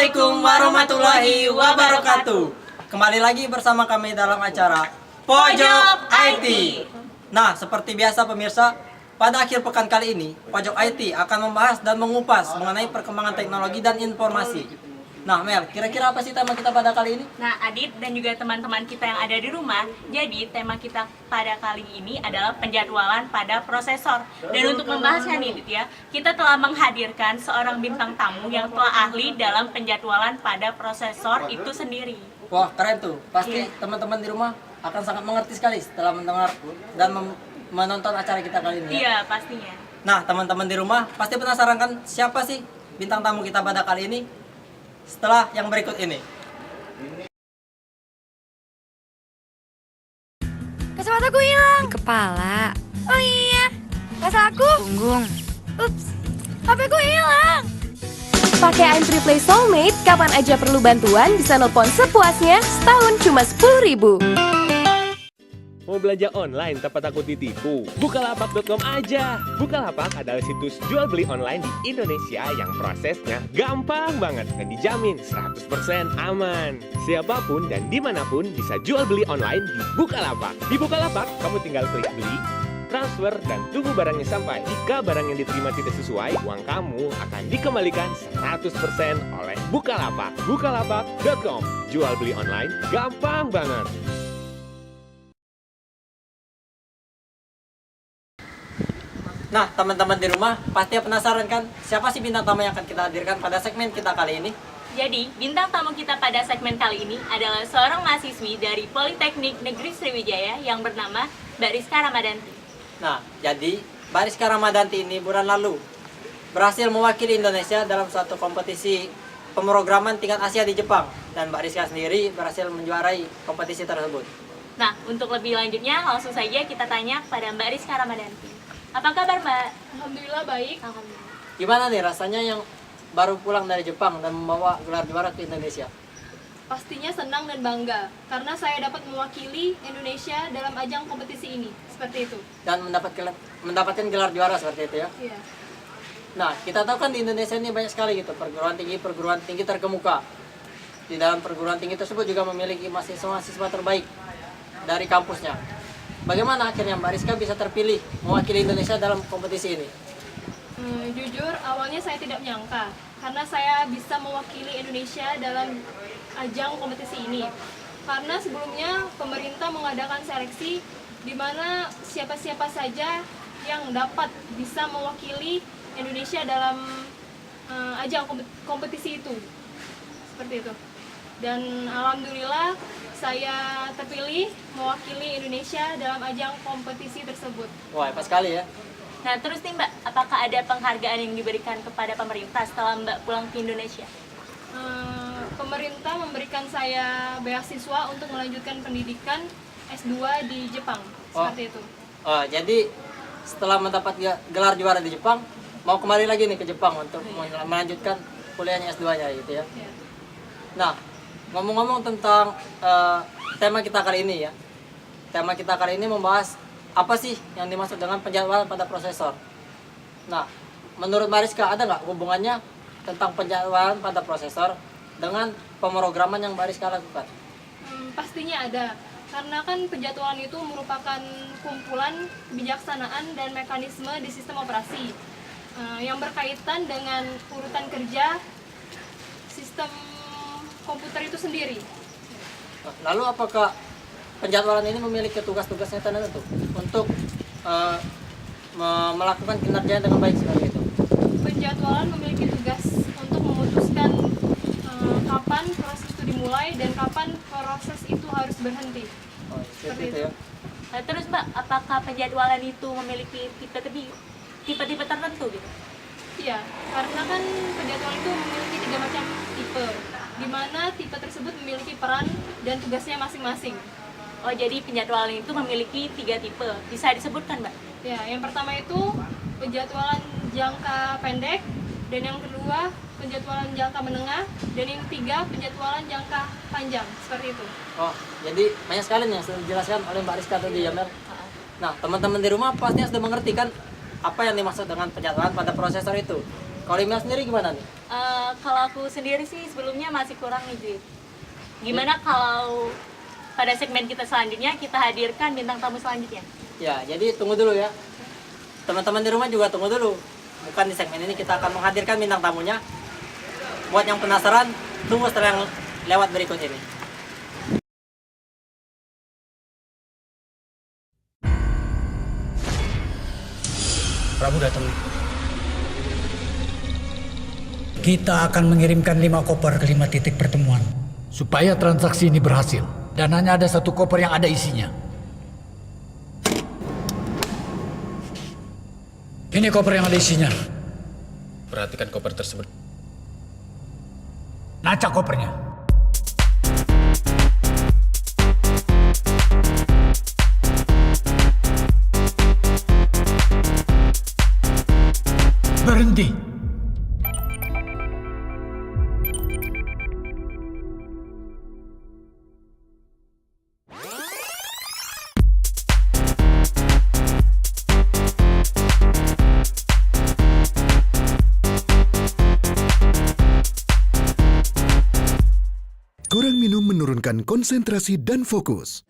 Assalamualaikum warahmatullahi wabarakatuh. Kembali lagi bersama kami dalam acara Pojok IT. Nah, seperti biasa pemirsa, pada akhir pekan kali ini, Pojok IT akan membahas dan mengupas mengenai perkembangan teknologi dan informasi. Nah, Mel, kira-kira apa sih tema kita pada kali ini? Nah, Adit dan juga teman-teman kita yang ada di rumah, jadi tema kita pada kali ini adalah penjadwalan pada prosesor. Dan untuk membahasnya nih, Adit ya, kita telah menghadirkan seorang bintang tamu yang telah ahli dalam penjadwalan pada prosesor itu sendiri. Wah, keren tuh. Pasti teman-teman di rumah akan sangat mengerti sekali setelah mendengar dan menonton acara kita kali ini. Iya, pastinya. Nah, teman-teman di rumah pasti penasaran kan siapa sih bintang tamu kita pada kali ini? Setelah yang berikut ini. Kacamataaku hilang. Di kepala. Oh iya. Aku punggung. Ups. HP-ku hilang. Pakai I'm3 Play Soulmate, kapan aja perlu bantuan bisa nelpon sepuasnya, setahun cuma 10.000. Mau belanja online tanpa takut ditipu? Bukalapak.com aja. Bukalapak adalah situs jual beli online di Indonesia yang prosesnya gampang banget dan dijamin 100% aman. Siapapun dan dimanapun bisa jual beli online di Bukalapak. Di Bukalapak, kamu tinggal klik beli, transfer, dan tunggu barangnya sampai. Jika barang yang diterima tidak sesuai, uang kamu akan dikembalikan 100% oleh Bukalapak. Bukalapak.com. Jual beli online gampang banget. Nah, teman-teman di rumah pasti penasaran kan siapa sih bintang tamu yang akan kita hadirkan pada segmen kita kali ini? Jadi, bintang tamu kita pada segmen kali ini adalah seorang mahasiswi dari Politeknik Negeri Sriwijaya yang bernama Mbak Rizka Ramadanti. Nah, jadi Mbak Rizka Ramadanti ini bulan lalu berhasil mewakili Indonesia dalam suatu kompetisi pemrograman tingkat Asia di Jepang. Dan Mbak Rizka sendiri berhasil menjuarai kompetisi tersebut. Nah, untuk lebih lanjutnya, langsung saja kita tanya kepada Mbak Rizka Ramadanti. Apa kabar, Mbak? Alhamdulillah baik. Alhamdulillah. Gimana nih rasanya yang baru pulang dari Jepang dan membawa gelar juara ke Indonesia? Pastinya senang dan bangga karena saya dapat mewakili Indonesia dalam ajang kompetisi ini. Seperti itu. Dan mendapatkan gelar juara seperti itu ya? Iya. Nah, kita tahu kan di Indonesia ini banyak sekali gitu perguruan tinggi terkemuka. Di dalam perguruan tinggi tersebut juga memiliki mahasiswa terbaik dari kampusnya. Bagaimana akhirnya Mbak Rizka bisa terpilih mewakili Indonesia dalam kompetisi ini? Jujur, awalnya saya tidak menyangka karena saya bisa mewakili Indonesia dalam ajang kompetisi ini. Karena sebelumnya pemerintah mengadakan seleksi di mana siapa-siapa saja yang dapat bisa mewakili Indonesia dalam ajang kompetisi itu. Seperti itu. Dan alhamdulillah saya terpilih mewakili Indonesia dalam ajang kompetisi tersebut. Wah, hebat sekali ya. Nah, terus nih Mbak, apakah ada penghargaan yang diberikan kepada pemerintah setelah Mbak pulang ke Indonesia? Pemerintah memberikan saya beasiswa untuk melanjutkan pendidikan S2 di Jepang. Seperti itu. Oh, jadi setelah mendapat gelar juara di Jepang, mau kembali lagi nih ke Jepang untuk melanjutkan kuliahnya S2-nya gitu ya. Ya. Nah, ngomong-ngomong tentang tema kita kali ini ya. Tema kita kali ini membahas apa sih yang dimaksud dengan penjadwalan pada prosesor. Nah, menurut Mbak Rizka ada nggak hubungannya tentang penjadwalan pada prosesor dengan pemrograman yang Mbak Rizka lakukan? Pastinya ada. Karena kan penjadwalan itu merupakan kumpulan kebijaksanaan dan mekanisme di sistem operasi yang berkaitan dengan urutan kerja sistem komputer itu sendiri. Lalu apakah penjadwalan ini memiliki tugas-tugasnya tertentu untuk melakukan kinerja dengan baik seperti itu? Penjadwalan memiliki tugas untuk memutuskan kapan proses itu dimulai dan kapan proses itu harus berhenti. Oh, seperti itu ya. Nah, terus Mbak, apakah penjadwalan itu memiliki tipe-tipe tertentu gitu? Iya, karena kan penjadwalan itu memiliki 3 macam tipe, di mana tipe tersebut memiliki peran dan tugasnya masing-masing. Oh, jadi penjadwalan itu memiliki 3 tipe. Bisa disebutkan, Mbak? Ya, yang pertama itu penjadwalan jangka pendek, dan yang kedua penjadwalan jangka menengah, dan yang ketiga penjadwalan jangka panjang, seperti itu. Oh, jadi banyak sekali yang sudah dijelaskan oleh Mbak Rizka tadi ya, Mel. Nah, teman-teman di rumah pastinya sudah mengerti kan apa yang dimaksud dengan penjadwalan pada prosesor itu. Kalau email sendiri gimana nih? Kalau aku sendiri sih sebelumnya masih kurang nih, Ji. Gimana kalau pada segmen kita selanjutnya kita hadirkan bintang tamu selanjutnya? Ya, jadi tunggu dulu ya. Teman-teman di rumah juga tunggu dulu. Bukan di segmen ini kita akan menghadirkan bintang tamunya. Buat yang penasaran, tunggu setelah yang lewat berikut ini. Prabu datang. Kita akan mengirimkan 5 koper ke 5 titik pertemuan. Supaya transaksi ini berhasil. Dan hanya ada 1 koper yang ada isinya. Ini koper yang ada isinya. Perhatikan koper tersebut. Nacak kopernya. Berhenti. Kurang minum menurunkan konsentrasi dan fokus.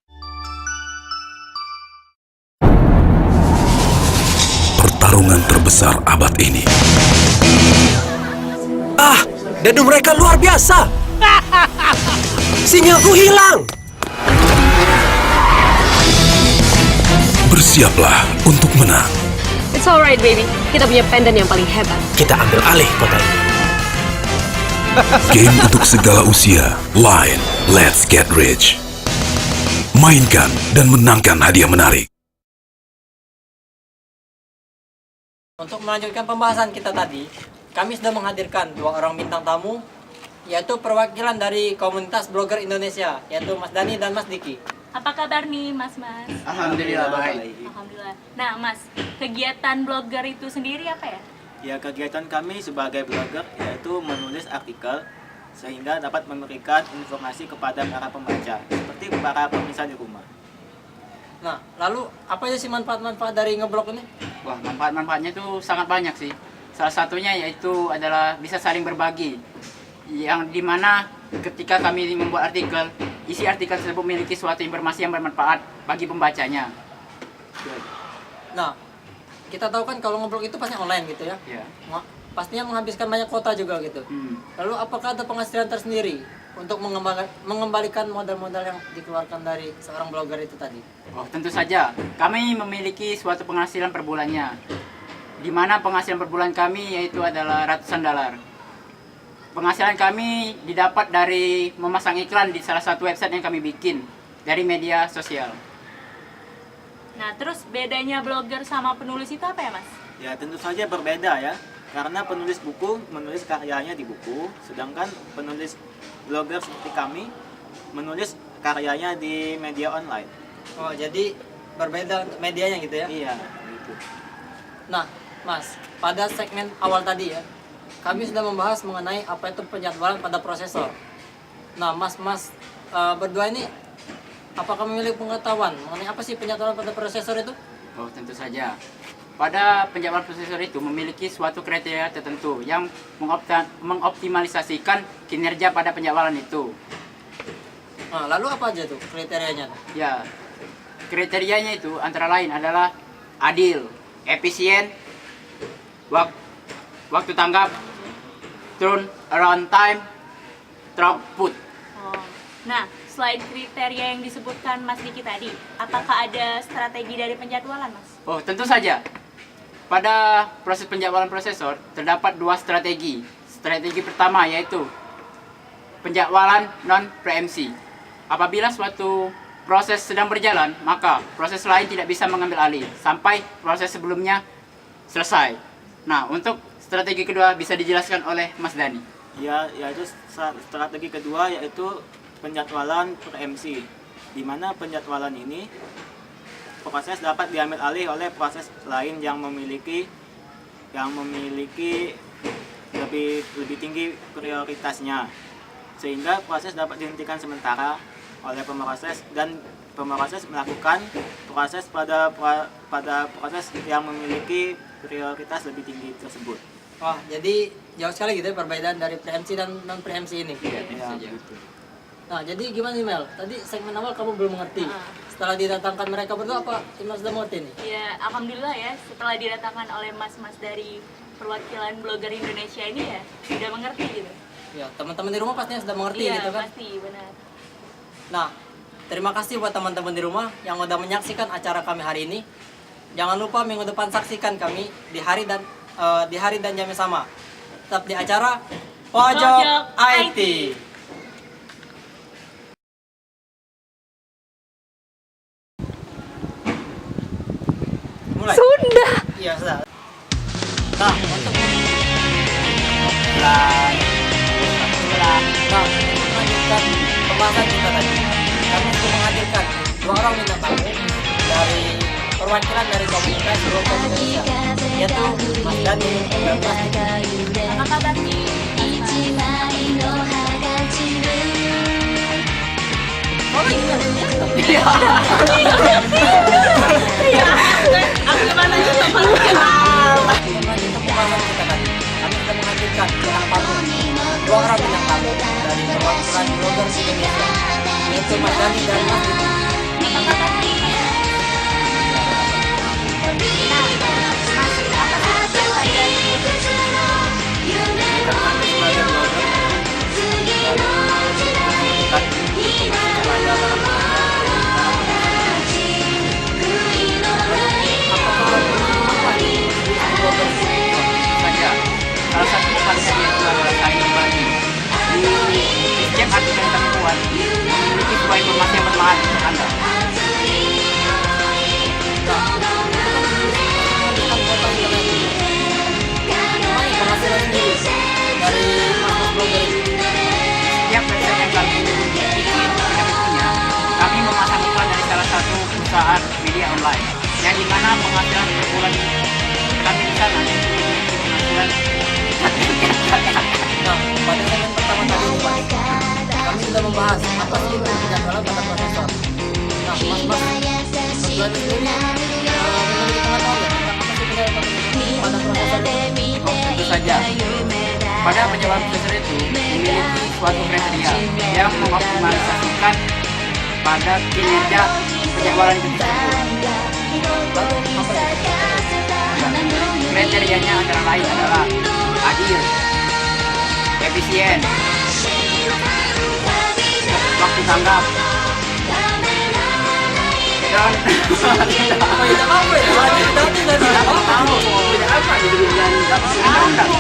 Pertarungan terbesar abad ini. Ah, dadu mereka luar biasa. Sinyalku hilang. Bersiaplah untuk menang. It's alright, baby. Kita punya pendant yang paling hebat. Kita ambil alih kota ini. Game untuk segala usia. Line, let's get rich. Mainkan dan menangkan hadiah menarik. Untuk melanjutkan pembahasan kita tadi, kami sudah menghadirkan 2 orang bintang tamu, yaitu perwakilan dari komunitas blogger Indonesia, yaitu Mas Dani dan Mas Diki. Apa kabar nih, Mas? Alhamdulillah baik. Alhamdulillah. Nah, Mas, kegiatan blogger itu sendiri apa ya? Ya, kegiatan kami sebagai blogger yaitu menulis artikel sehingga dapat memberikan informasi kepada para pembaca seperti para pemirsa di rumah. Nah, lalu apa aja sih manfaat-manfaat dari ngeblog ini? Wah, manfaat-manfaatnya itu sangat banyak sih. Salah satunya yaitu adalah bisa saling berbagi. Yang dimana ketika kami membuat artikel, isi artikel tersebut memiliki suatu informasi yang bermanfaat bagi pembacanya. Nah, kita tahu kan kalau ngeblog itu pasti online gitu ya. Ya. Pastinya menghabiskan banyak kota juga gitu. Lalu apakah ada penghasilan tersendiri untuk mengembalikan modal-modal yang dikeluarkan dari seorang blogger itu tadi? Oh, tentu saja. Kami memiliki suatu penghasilan per bulannya. Di mana penghasilan per bulan kami yaitu adalah ratusan dolar. Penghasilan kami didapat dari memasang iklan di salah satu website yang kami bikin dari media sosial. Nah, terus bedanya blogger sama penulis itu apa ya, Mas? Ya, tentu saja berbeda ya. Karena penulis buku menulis karyanya di buku, sedangkan penulis blogger seperti kami menulis karyanya di media online. Oh, jadi berbeda untuk medianya gitu ya? Iya, gitu. Nah, Mas, pada segmen awal tadi ya, kami sudah membahas mengenai apa itu penjadwalan pada prosesor. Nah, Mas berdua ini apakah memiliki pengetahuan mengenai apa sih penjadwalan pada prosesor itu? Oh, tentu saja. Pada penjadwalan prosesor itu memiliki suatu kriteria tertentu yang mengoptimalisasikan kinerja pada penjadwalan itu. Nah, lalu apa aja tuh kriterianya? Ya, kriterianya itu antara lain adalah adil, efisien, waktu tanggap, turn around time, throughput. Oh. Nah, selain kriteria yang disebutkan Mas Diki tadi, apakah ada strategi dari penjadwalan, Mas? Oh, tentu saja. Pada proses penjadwalan prosesor, terdapat 2 strategi. Strategi pertama yaitu penjadwalan non-preempsi. Apabila suatu proses sedang berjalan, maka proses lain tidak bisa mengambil alih sampai proses sebelumnya selesai. Nah, untuk strategi kedua bisa dijelaskan oleh Mas Dani. Ya, yaitu strategi kedua yaitu penjadwalan preempsi, di mana penjadwalan ini proses dapat diambil alih oleh proses lain yang memiliki lebih tinggi prioritasnya, sehingga proses dapat dihentikan sementara oleh pemroses dan pemroses melakukan proses pada proses yang memiliki prioritas lebih tinggi tersebut. Wah, jadi jauh sekali gitu ya perbedaan dari pre-MC dan non-pre-MC ini. Iya, Nah, jadi gimana nih Mel? Tadi segmen awal kamu belum mengerti. Setelah didatangkan mereka berdua apa Imel sudah mengerti nih? Ya, alhamdulillah ya, setelah didatangkan oleh mas-mas dari perwakilan blogger Indonesia ini ya, sudah mengerti gitu. Ya, teman-teman di rumah pastinya sudah mengerti Iya, gitu kan? pasti, benar. Nah, terima kasih buat teman-teman di rumah yang udah menyaksikan acara kami hari ini. Jangan lupa minggu depan saksikan kami di hari dan jam yang sama. Tetap di acara Pojok IT. Mulai. Sudah. Iya, sudah. Nah, untuk melanjutkan pembahasan kita tadi, kami sudah menghadirkan 2 orang bintang tamu dari perwakilan dari komunitas Broadcast Indonesia, yaitu Mas Dani dan Mas Diki. Apa kabar nih? Iya. Aku gimana aja sama Melanjutkan pembahasan kita tadi, kami sudah menghadirkan bintang tamu 2 orang bintang tamu dari perwakilan Broadcast Indonesia, yaitu Mas Dani dan Mas Diki. saja. Salah satu kalian yaitu adalah saling berbagi. Di setiap artikel yang kami buat, memiliki sebuah informasi yang bermanfaat untuk Anda. Penghasilan sendiri dari mas blogger ini. Setiap website yang kami bikin, kami punya, kami memasang iklan dari salah satu perusahaan media online, yang dimana penghasilan per bulan kami di sana memiliki penghasilan. Nah, pada segmen pertama tadi nih Mas, kami sudah membahas apa sih itu penjadwalan pada prosesor. Nah, Mas Dani sendiri memiliki pengetahuan ya tentang apa sih penjadwalan pada prosesor itu? Tentu saja, pada penjadwalan prosesor itu memiliki suatu kriteria yang mengoptimalisasikan pada kinerja penjadwalan itu tersebut. Kriterianya antara lain adalah adil, efisien, waktu tanggap, dan tidak apa ya? Tidak tahu, tidak apa di dengan undang-undang.